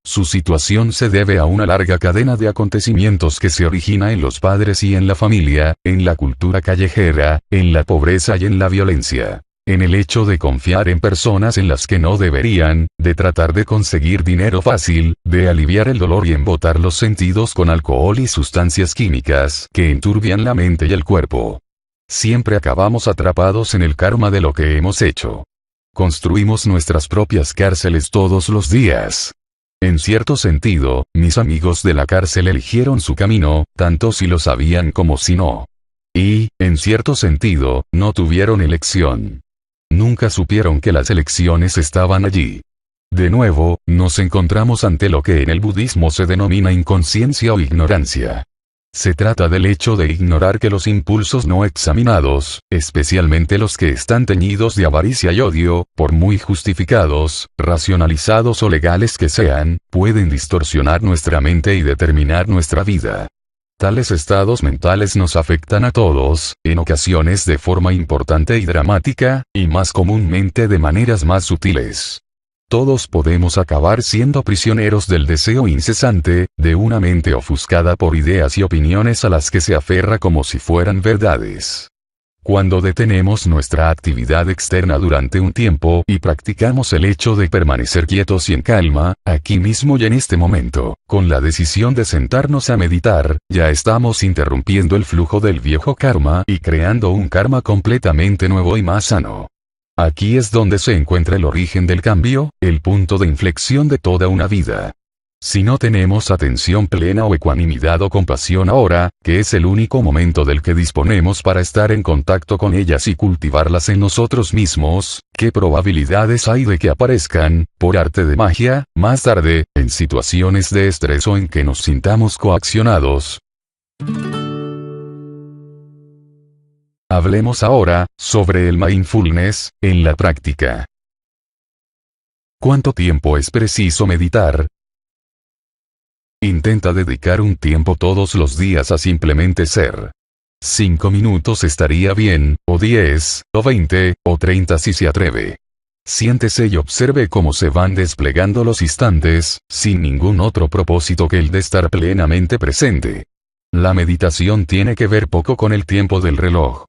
Su situación se debe a una larga cadena de acontecimientos que se origina en los padres y en la familia, en la cultura callejera, en la pobreza y en la violencia. En el hecho de confiar en personas en las que no deberían, de tratar de conseguir dinero fácil, de aliviar el dolor y embotar los sentidos con alcohol y sustancias químicas que enturbian la mente y el cuerpo. Siempre acabamos atrapados en el karma de lo que hemos hecho. Construimos nuestras propias cárceles todos los días. En cierto sentido, mis amigos de la cárcel eligieron su camino, tanto si lo sabían como si no. Y, en cierto sentido, no tuvieron elección. Nunca supieron que las elecciones estaban allí. De nuevo, nos encontramos ante lo que en el budismo se denomina inconsciencia o ignorancia. Se trata del hecho de ignorar que los impulsos no examinados, especialmente los que están teñidos de avaricia y odio, por muy justificados, racionalizados o legales que sean, pueden distorsionar nuestra mente y determinar nuestra vida. Tales estados mentales nos afectan a todos, en ocasiones de forma importante y dramática, y más comúnmente de maneras más sutiles. Todos podemos acabar siendo prisioneros del deseo incesante, de una mente ofuscada por ideas y opiniones a las que se aferra como si fueran verdades. Cuando detenemos nuestra actividad externa durante un tiempo y practicamos el hecho de permanecer quietos y en calma, aquí mismo y en este momento, con la decisión de sentarnos a meditar, ya estamos interrumpiendo el flujo del viejo karma y creando un karma completamente nuevo y más sano. Aquí es donde se encuentra el origen del cambio, el punto de inflexión de toda una vida. Si no tenemos atención plena o ecuanimidad o compasión ahora, que es el único momento del que disponemos para estar en contacto con ellas y cultivarlas en nosotros mismos, ¿qué probabilidades hay de que aparezcan, por arte de magia, más tarde, en situaciones de estrés o en que nos sintamos coaccionados? Hablemos ahora, sobre el mindfulness, en la práctica. ¿Cuánto tiempo es preciso meditar? Intenta dedicar un tiempo todos los días a simplemente ser. 5 minutos estaría bien, o 10, o 20, o 30 si se atreve. Siéntese y observe cómo se van desplegando los instantes, sin ningún otro propósito que el de estar plenamente presente. La meditación tiene que ver poco con el tiempo del reloj.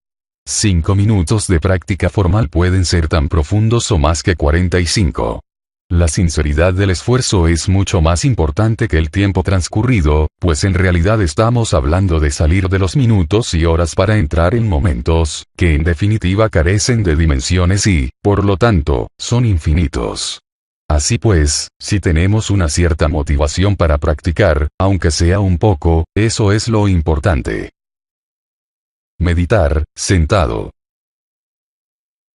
5 minutos de práctica formal pueden ser tan profundos o más que 45. La sinceridad del esfuerzo es mucho más importante que el tiempo transcurrido, pues en realidad estamos hablando de salir de los minutos y horas para entrar en momentos, que en definitiva carecen de dimensiones y, por lo tanto, son infinitos. Así pues, si tenemos una cierta motivación para practicar, aunque sea un poco, eso es lo importante. Meditar, sentado.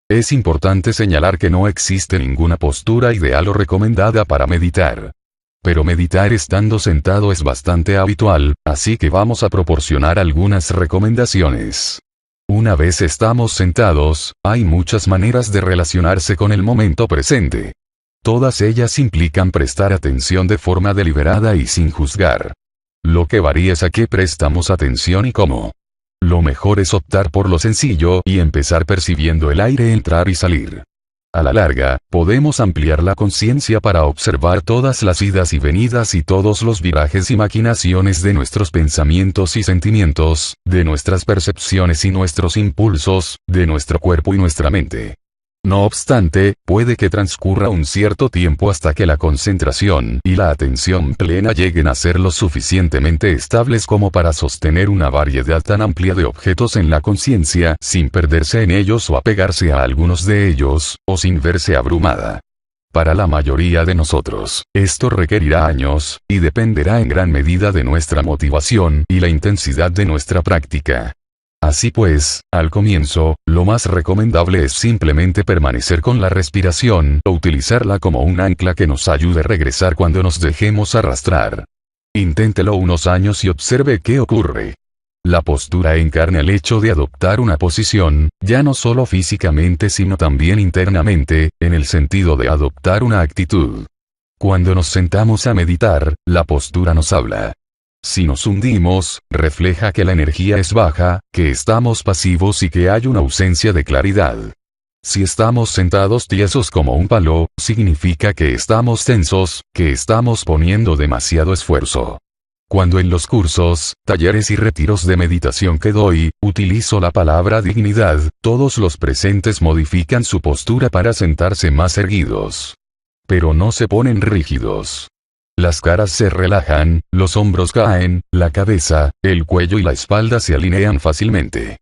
Es importante señalar que no existe ninguna postura ideal o recomendada para meditar. Pero meditar estando sentado es bastante habitual, así que vamos a proporcionar algunas recomendaciones. Una vez estamos sentados, hay muchas maneras de relacionarse con el momento presente. Todas ellas implican prestar atención de forma deliberada y sin juzgar. Lo que varía es a qué prestamos atención y cómo. Lo mejor es optar por lo sencillo y empezar percibiendo el aire entrar y salir. A la larga, podemos ampliar la conciencia para observar todas las idas y venidas y todos los virajes y maquinaciones de nuestros pensamientos y sentimientos, de nuestras percepciones y nuestros impulsos, de nuestro cuerpo y nuestra mente. No obstante, puede que transcurra un cierto tiempo hasta que la concentración y la atención plena lleguen a ser lo suficientemente estables como para sostener una variedad tan amplia de objetos en la conciencia sin perderse en ellos o apegarse a algunos de ellos, o sin verse abrumada. Para la mayoría de nosotros, esto requerirá años, y dependerá en gran medida de nuestra motivación y la intensidad de nuestra práctica. Así pues, al comienzo, lo más recomendable es simplemente permanecer con la respiración o utilizarla como un ancla que nos ayude a regresar cuando nos dejemos arrastrar. Inténtelo unos años y observe qué ocurre. La postura encarna el hecho de adoptar una posición, ya no solo físicamente sino también internamente, en el sentido de adoptar una actitud. Cuando nos sentamos a meditar, la postura nos habla. Si nos hundimos, refleja que la energía es baja, que estamos pasivos y que hay una ausencia de claridad. Si estamos sentados tiesos como un palo, significa que estamos tensos, que estamos poniendo demasiado esfuerzo. Cuando en los cursos, talleres y retiros de meditación que doy, utilizo la palabra dignidad, todos los presentes modifican su postura para sentarse más erguidos. Pero no se ponen rígidos. Las caras se relajan, los hombros caen, la cabeza, el cuello y la espalda se alinean fácilmente.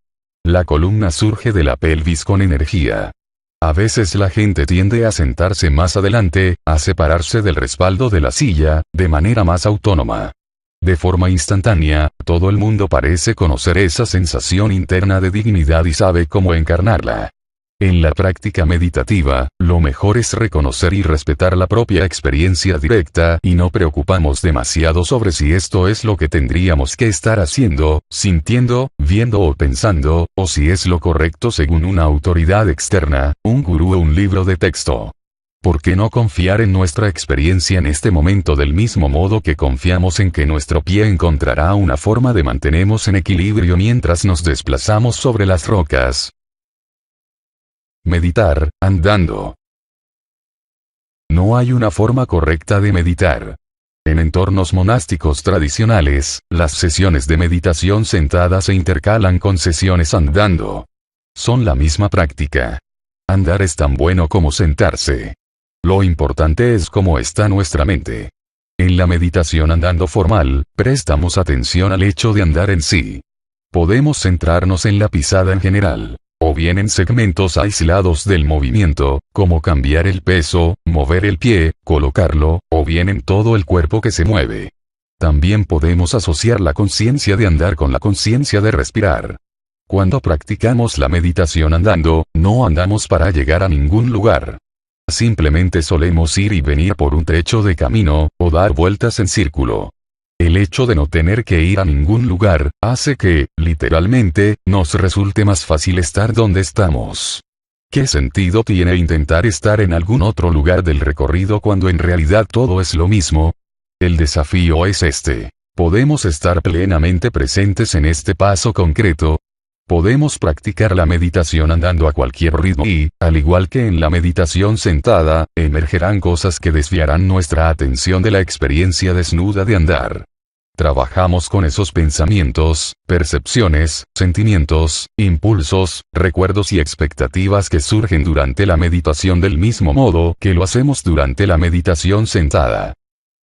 La columna surge de la pelvis con energía. A veces la gente tiende a sentarse más adelante, a separarse del respaldo de la silla, de manera más autónoma. De forma instantánea, todo el mundo parece conocer esa sensación interna de dignidad y sabe cómo encarnarla. En la práctica meditativa, lo mejor es reconocer y respetar la propia experiencia directa y no preocupamos demasiado sobre si esto es lo que tendríamos que estar haciendo, sintiendo, viendo o pensando, o si es lo correcto según una autoridad externa, un gurú o un libro de texto. ¿Por qué no confiar en nuestra experiencia en este momento del mismo modo que confiamos en que nuestro pie encontrará una forma de mantenernos en equilibrio mientras nos desplazamos sobre las rocas? Meditar, andando. No hay una forma correcta de meditar. En entornos monásticos tradicionales, las sesiones de meditación sentada se intercalan con sesiones andando. Son la misma práctica. Andar es tan bueno como sentarse. Lo importante es cómo está nuestra mente. En la meditación andando formal, prestamos atención al hecho de andar en sí. Podemos centrarnos en la pisada en general, o bien en segmentos aislados del movimiento, como cambiar el peso, mover el pie, colocarlo, o bien en todo el cuerpo que se mueve. También podemos asociar la conciencia de andar con la conciencia de respirar. Cuando practicamos la meditación andando, no andamos para llegar a ningún lugar. Simplemente solemos ir y venir por un trecho de camino, o dar vueltas en círculo. El hecho de no tener que ir a ningún lugar, hace que, literalmente, nos resulte más fácil estar donde estamos. ¿Qué sentido tiene intentar estar en algún otro lugar del recorrido cuando en realidad todo es lo mismo? El desafío es este. ¿Podemos estar plenamente presentes en este paso concreto? Podemos practicar la meditación andando a cualquier ritmo y, al igual que en la meditación sentada, emergerán cosas que desviarán nuestra atención de la experiencia desnuda de andar. Trabajamos con esos pensamientos, percepciones, sentimientos, impulsos, recuerdos y expectativas que surgen durante la meditación del mismo modo que lo hacemos durante la meditación sentada.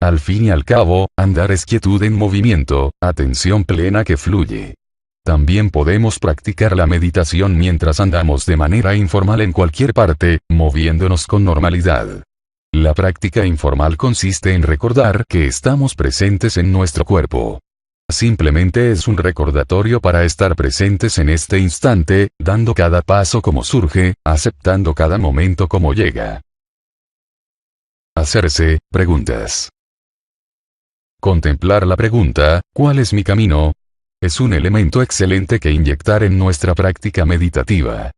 Al fin y al cabo, andar es quietud en movimiento, atención plena que fluye. También podemos practicar la meditación mientras andamos de manera informal en cualquier parte, moviéndonos con normalidad. La práctica informal consiste en recordar que estamos presentes en nuestro cuerpo. Simplemente es un recordatorio para estar presentes en este instante, dando cada paso como surge, aceptando cada momento como llega. Hacerse preguntas. Contemplar la pregunta, ¿cuál es mi camino? Es un elemento excelente que inyectar en nuestra práctica meditativa.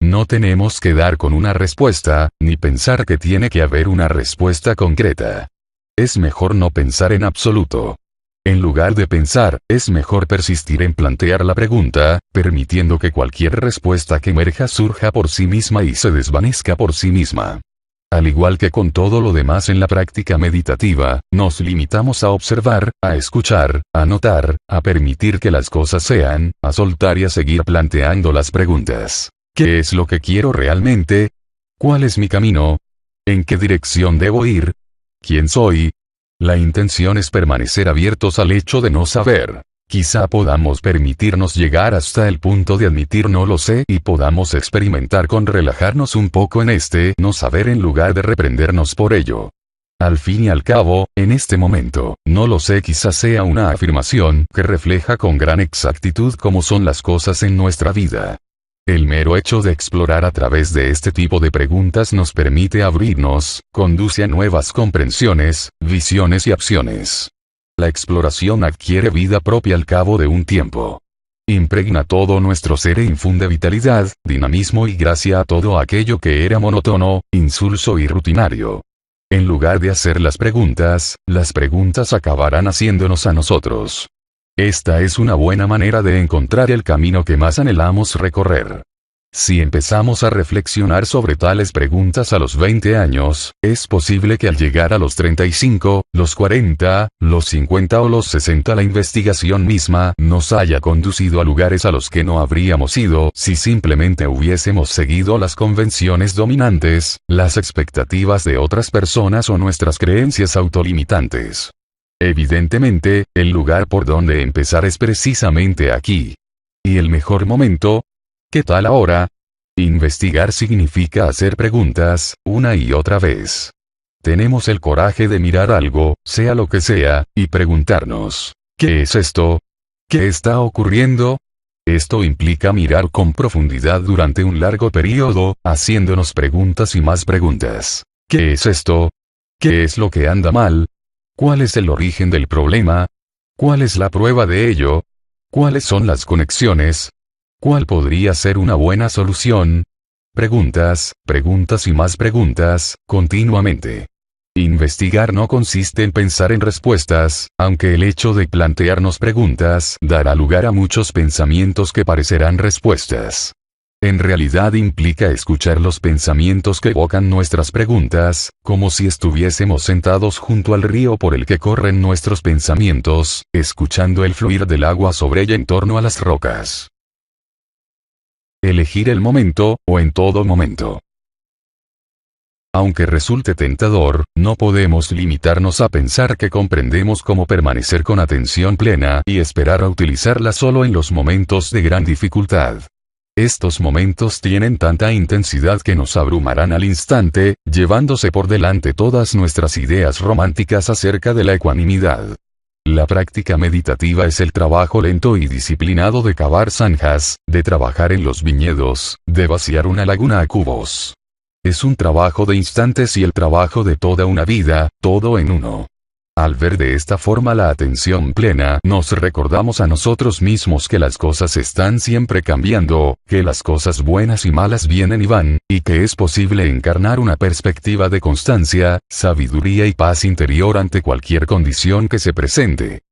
No tenemos que dar con una respuesta, ni pensar que tiene que haber una respuesta concreta. Es mejor no pensar en absoluto. En lugar de pensar, es mejor persistir en plantear la pregunta, permitiendo que cualquier respuesta que emerja surja por sí misma y se desvanezca por sí misma. Al igual que con todo lo demás en la práctica meditativa, nos limitamos a observar, a escuchar, a notar, a permitir que las cosas sean, a soltar y a seguir planteando las preguntas. ¿Qué es lo que quiero realmente? ¿Cuál es mi camino? ¿En qué dirección debo ir? ¿Quién soy? La intención es permanecer abiertos al hecho de no saber. Quizá podamos permitirnos llegar hasta el punto de admitir no lo sé y podamos experimentar con relajarnos un poco en este no saber en lugar de reprendernos por ello. Al fin y al cabo, en este momento, no lo sé quizás sea una afirmación que refleja con gran exactitud cómo son las cosas en nuestra vida. El mero hecho de explorar a través de este tipo de preguntas nos permite abrirnos, conduce a nuevas comprensiones, visiones y acciones. La exploración adquiere vida propia al cabo de un tiempo. Impregna todo nuestro ser e infunde vitalidad, dinamismo y gracia a todo aquello que era monótono, insulso y rutinario. En lugar de hacer las preguntas acabarán haciéndonos a nosotros. Esta es una buena manera de encontrar el camino que más anhelamos recorrer. Si empezamos a reflexionar sobre tales preguntas a los 20 años, es posible que al llegar a los 35, los 40, los 50 o los 60 la investigación misma nos haya conducido a lugares a los que no habríamos ido si simplemente hubiésemos seguido las convenciones dominantes, las expectativas de otras personas o nuestras creencias autolimitantes. Evidentemente, el lugar por donde empezar es precisamente aquí. ¿Y el mejor momento? ¿Qué tal ahora? Investigar significa hacer preguntas, una y otra vez. Tenemos el coraje de mirar algo, sea lo que sea, y preguntarnos, ¿qué es esto? ¿Qué está ocurriendo? Esto implica mirar con profundidad durante un largo periodo, haciéndonos preguntas y más preguntas. ¿Qué es esto? ¿Qué es lo que anda mal? ¿Cuál es el origen del problema? ¿Cuál es la prueba de ello? ¿Cuáles son las conexiones? ¿Cuál podría ser una buena solución? Preguntas, preguntas y más preguntas, continuamente. Investigar no consiste en pensar en respuestas, aunque el hecho de plantearnos preguntas dará lugar a muchos pensamientos que parecerán respuestas. En realidad implica escuchar los pensamientos que evocan nuestras preguntas, como si estuviésemos sentados junto al río por el que corren nuestros pensamientos, escuchando el fluir del agua sobre ella en torno a las rocas. Elegir el momento, o en todo momento. Aunque resulte tentador, no podemos limitarnos a pensar que comprendemos cómo permanecer con atención plena y esperar a utilizarla solo en los momentos de gran dificultad. Estos momentos tienen tanta intensidad que nos abrumarán al instante, llevándose por delante todas nuestras ideas románticas acerca de la ecuanimidad. La práctica meditativa es el trabajo lento y disciplinado de cavar zanjas, de trabajar en los viñedos, de vaciar una laguna a cubos. Es un trabajo de instantes y el trabajo de toda una vida, todo en uno. Al ver de esta forma la atención plena, nos recordamos a nosotros mismos que las cosas están siempre cambiando, que las cosas buenas y malas vienen y van, y que es posible encarnar una perspectiva de constancia, sabiduría y paz interior ante cualquier condición que se presente.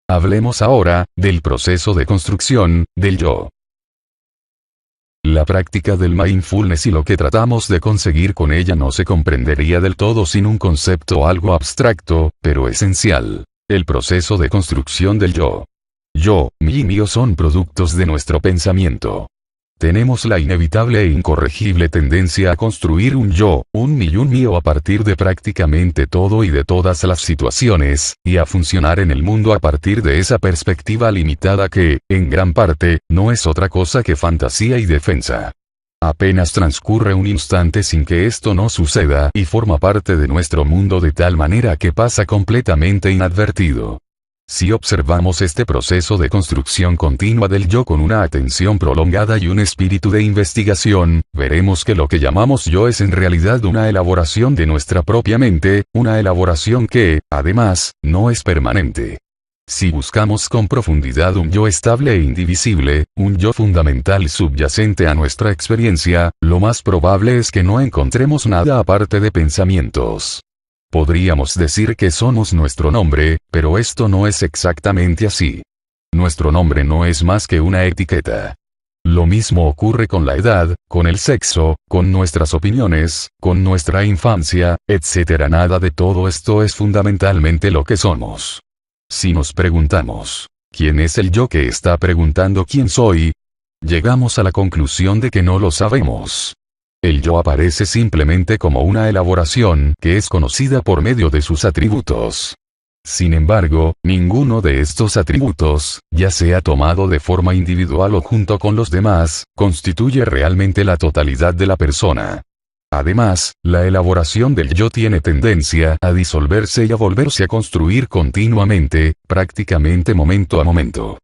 Hablemos ahora del proceso de construcción del yo. La práctica del mindfulness y lo que tratamos de conseguir con ella no se comprendería del todo sin un concepto algo abstracto, pero esencial. El proceso de construcción del yo. Yo, mi y mío son productos de nuestro pensamiento. Tenemos la inevitable e incorregible tendencia a construir un yo, un mí y un mío a partir de prácticamente todo y de todas las situaciones, y a funcionar en el mundo a partir de esa perspectiva limitada que, en gran parte, no es otra cosa que fantasía y defensa. Apenas transcurre un instante sin que esto no suceda y forma parte de nuestro mundo de tal manera que pasa completamente inadvertido. Si observamos este proceso de construcción continua del yo con una atención prolongada y un espíritu de investigación, veremos que lo que llamamos yo es en realidad una elaboración de nuestra propia mente, una elaboración que, además, no es permanente. Si buscamos con profundidad un yo estable e indivisible, un yo fundamental subyacente a nuestra experiencia, lo más probable es que no encontremos nada aparte de pensamientos. Podríamos decir que somos nuestro nombre, pero esto no es exactamente así. Nuestro nombre no es más que una etiqueta. Lo mismo ocurre con la edad, con el sexo, con nuestras opiniones, con nuestra infancia, etc. Nada de todo esto es fundamentalmente lo que somos. Si nos preguntamos, ¿quién es el yo que está preguntando quién soy? Llegamos a la conclusión de que no lo sabemos. El yo aparece simplemente como una elaboración que es conocida por medio de sus atributos. Sin embargo, ninguno de estos atributos, ya sea tomado de forma individual o junto con los demás, constituye realmente la totalidad de la persona. Además, la elaboración del yo tiene tendencia a disolverse y a volverse a construir continuamente, prácticamente momento a momento.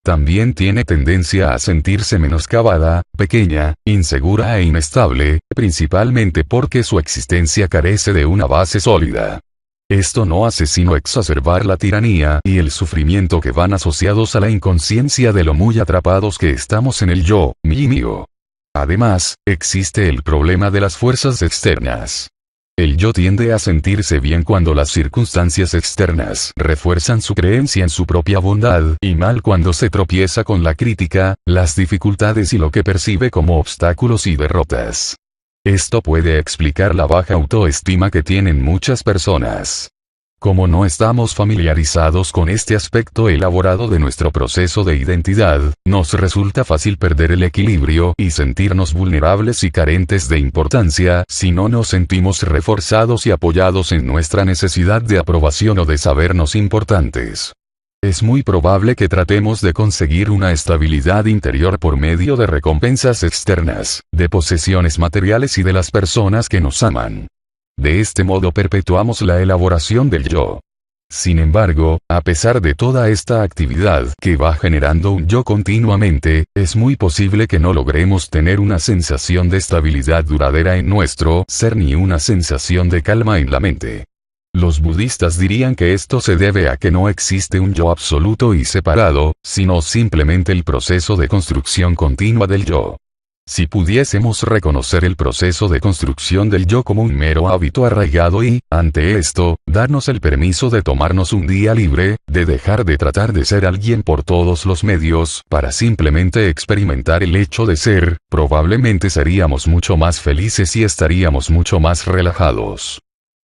También tiene tendencia a sentirse menoscabada, pequeña, insegura e inestable, principalmente porque su existencia carece de una base sólida. Esto no hace sino exacerbar la tiranía y el sufrimiento que van asociados a la inconsciencia de lo muy atrapados que estamos en el yo, mí y mío. Además, existe el problema de las fuerzas externas. El yo tiende a sentirse bien cuando las circunstancias externas refuerzan su creencia en su propia bondad y mal cuando se tropieza con la crítica, las dificultades y lo que percibe como obstáculos y derrotas. Esto puede explicar la baja autoestima que tienen muchas personas. Como no estamos familiarizados con este aspecto elaborado de nuestro proceso de identidad, nos resulta fácil perder el equilibrio y sentirnos vulnerables y carentes de importancia si no nos sentimos reforzados y apoyados en nuestra necesidad de aprobación o de sabernos importantes. Es muy probable que tratemos de conseguir una estabilidad interior por medio de recompensas externas, de posesiones materiales y de las personas que nos aman. De este modo perpetuamos la elaboración del yo. Sin embargo, a pesar de toda esta actividad que va generando un yo continuamente, es muy posible que no logremos tener una sensación de estabilidad duradera en nuestro ser ni una sensación de calma en la mente. Los budistas dirían que esto se debe a que no existe un yo absoluto y separado, sino simplemente el proceso de construcción continua del yo. Si pudiésemos reconocer el proceso de construcción del yo como un mero hábito arraigado y, ante esto, darnos el permiso de tomarnos un día libre, de dejar de tratar de ser alguien por todos los medios, para simplemente experimentar el hecho de ser, probablemente seríamos mucho más felices y estaríamos mucho más relajados.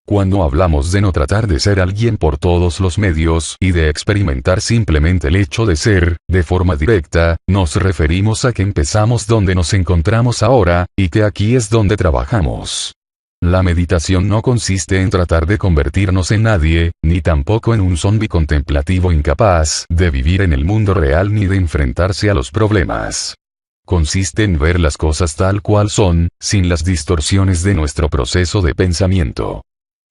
Cuando hablamos de no tratar de ser alguien por todos los medios y de experimentar simplemente el hecho de ser, de forma directa, nos referimos a que empezamos donde nos encontramos ahora, y que aquí es donde trabajamos. La meditación no consiste en tratar de convertirnos en nadie, ni tampoco en un zombi contemplativo incapaz de vivir en el mundo real ni de enfrentarse a los problemas. Consiste en ver las cosas tal cual son, sin las distorsiones de nuestro proceso de pensamiento.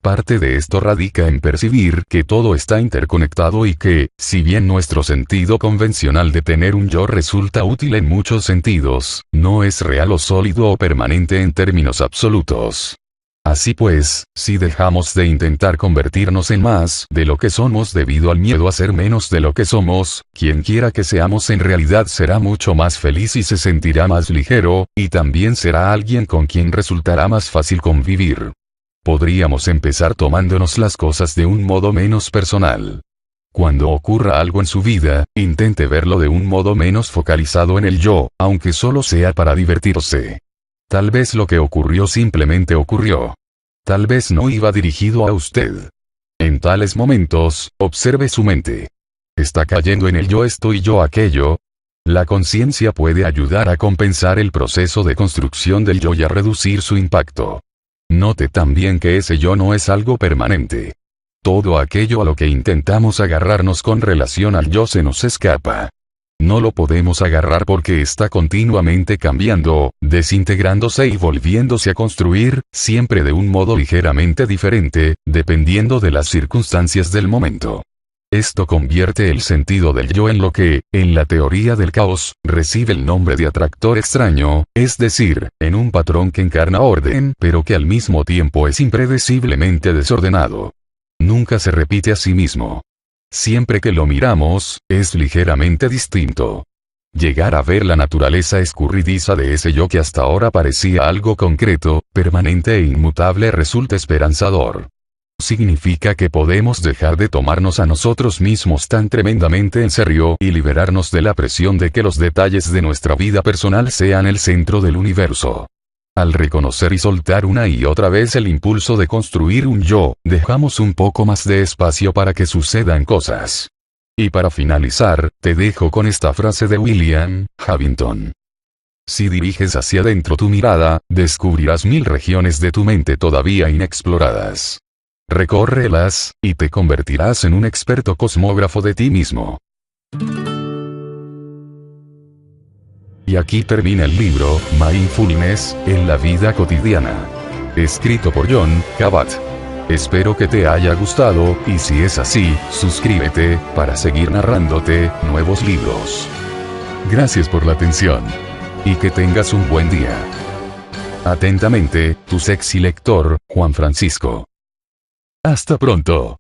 Parte de esto radica en percibir que todo está interconectado y que, si bien nuestro sentido convencional de tener un yo resulta útil en muchos sentidos, no es real o sólido o permanente en términos absolutos. Así pues, si dejamos de intentar convertirnos en más de lo que somos debido al miedo a ser menos de lo que somos, quien quiera que seamos en realidad será mucho más feliz y se sentirá más ligero, y también será alguien con quien resultará más fácil convivir. Podríamos empezar tomándonos las cosas de un modo menos personal. Cuando ocurra algo en su vida, intente verlo de un modo menos focalizado en el yo, aunque solo sea para divertirse. Tal vez lo que ocurrió simplemente ocurrió. Tal vez no iba dirigido a usted. En tales momentos, observe su mente. ¿Está cayendo en el yo esto y yo aquello? La conciencia puede ayudar a compensar el proceso de construcción del yo y a reducir su impacto. Note también que ese yo no es algo permanente. Todo aquello a lo que intentamos agarrarnos con relación al yo se nos escapa. No lo podemos agarrar porque está continuamente cambiando, desintegrándose y volviéndose a construir, siempre de un modo ligeramente diferente, dependiendo de las circunstancias del momento. Esto convierte el sentido del yo en lo que, en la teoría del caos, recibe el nombre de atractor extraño, es decir, en un patrón que encarna orden pero que al mismo tiempo es impredeciblemente desordenado. Nunca se repite a sí mismo. Siempre que lo miramos, es ligeramente distinto. Llegar a ver la naturaleza escurridiza de ese yo que hasta ahora parecía algo concreto, permanente e inmutable resulta esperanzador. Significa que podemos dejar de tomarnos a nosotros mismos tan tremendamente en serio y liberarnos de la presión de que los detalles de nuestra vida personal sean el centro del universo. Al reconocer y soltar una y otra vez el impulso de construir un yo, dejamos un poco más de espacio para que sucedan cosas. Y para finalizar, te dejo con esta frase de William Havington. Si diriges hacia adentro tu mirada, descubrirás 1000 regiones de tu mente todavía inexploradas. Recórrelas, y te convertirás en un experto cosmógrafo de ti mismo. Y aquí termina el libro, Mindfulness, en la vida cotidiana. Escrito por Jon Kabat. Espero que te haya gustado, y si es así, suscríbete, para seguir narrándote nuevos libros. Gracias por la atención. Y que tengas un buen día. Atentamente, tu sexy lector, Juan Francisco. Hasta pronto.